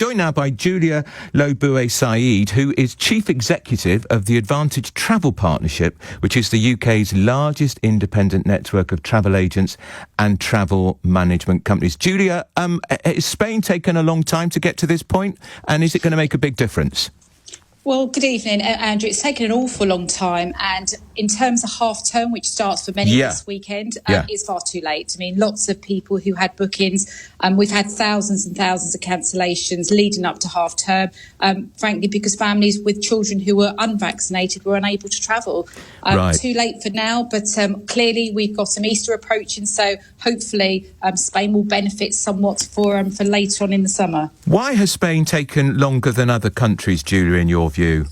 Joined now by Julia Bue-Said, who is Chief Executive of the Advantage Travel Partnership, which is the UK's largest independent network of travel agents and travel management companies. Julia, has Spain taken a long time to get to this point, and is it going to make a big difference? Well, good evening, Andrew. It's taken an awful long time, and in terms of half term, which starts for many this weekend, it's far too late. I mean, lots of people who had bookings, we've had thousands and thousands of cancellations leading up to half term, frankly, because families with children who were unvaccinated were unable to travel. Too late for now, but clearly we've got some Easter approaching, so hopefully Spain will benefit somewhat for later on in the summer. Why has Spain taken longer than other countries, Julia, in your view?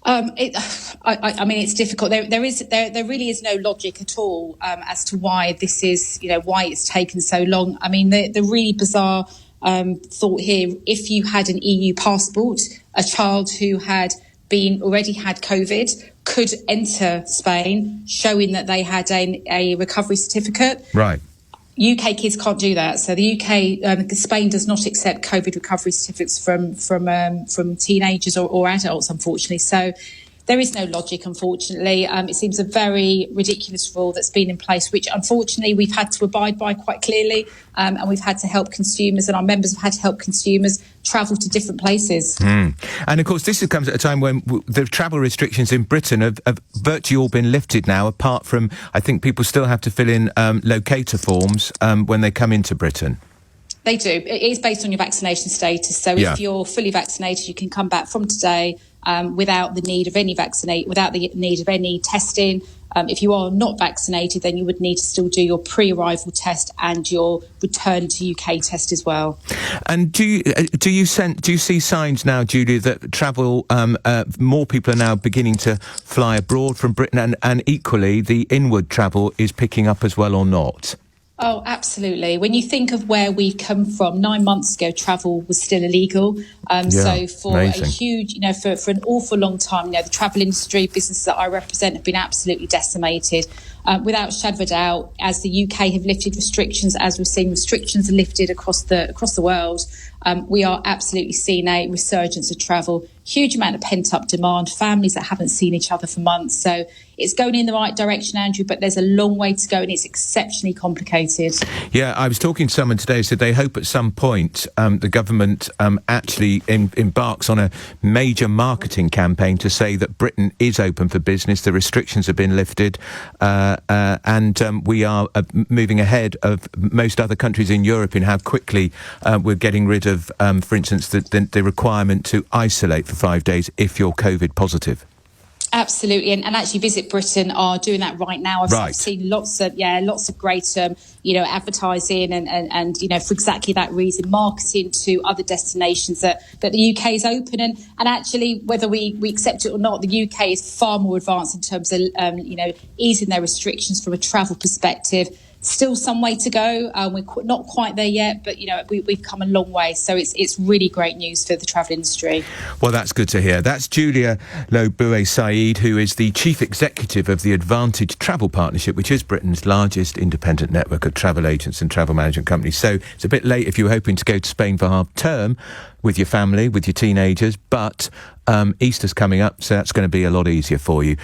I mean, it's difficult. There really is no logic at all as to why this is, why it's taken so long. I mean, the really bizarre thought here: if you had an EU passport, a child who had already had COVID could enter Spain, showing that they had a recovery certificate. Right. UK kids can't do that. So the UK, Spain does not accept COVID recovery certificates from teenagers or adults, unfortunately. So there is no logic, unfortunately. It seems a very ridiculous rule that's been in place, which unfortunately we've had to abide by quite clearly, and we've had to help consumers, and our members have had to help consumers travel to different places. And of course, this comes at a time when the travel restrictions in Britain have virtually all been lifted now, apart from, I think people still have to fill in locator forms when they come into Britain. They do. It is based on your vaccination status. So if you're fully vaccinated, you can come back from today without the need of any testing. If you are not vaccinated, then you would need to still do your pre-arrival test and your return to UK test as well. And do you see signs now, Julia, that travel, more people are now beginning to fly abroad from Britain, and equally the inward travel is picking up as well, or not? Oh, absolutely. When you think of where we've come from, 9 months ago, travel was still illegal. So for amazing. A huge, for an awful long time, the travel industry, businesses that I represent, have been absolutely decimated. Without a shadow of a doubt, as the UK have lifted restrictions, as we've seen restrictions are lifted across the world, we are absolutely seeing a resurgence of travel. Huge amount of pent-up demand, families that haven't seen each other for months. So it's going in the right direction, Andrew, but there's a long way to go, and it's exceptionally complicated. Yeah, I was talking to someone today who said they hope at some point the government actually embarks on a major marketing campaign to say that Britain is open for business, the restrictions have been lifted, and we are moving ahead of most other countries in Europe in how quickly we're getting rid of, for instance, the requirement to isolate for 5 days if you're COVID positive. Absolutely, and actually Visit Britain are doing that right now. I've seen lots of great advertising and for exactly that reason, marketing to other destinations that the UK is open, and actually whether we accept it or not, the UK is far more advanced in terms of easing their restrictions from a travel perspective. Still some way to go. We're not quite there yet, but we've come a long way. So it's really great news for the travel industry. Well, that's good to hear. That's Julia Bue-Said, who is the Chief Executive of the Advantage Travel Partnership, which is Britain's largest independent network of travel agents and travel management companies. So it's a bit late if you were hoping to go to Spain for half term with your family, with your teenagers, but Easter's coming up, so that's going to be a lot easier for you.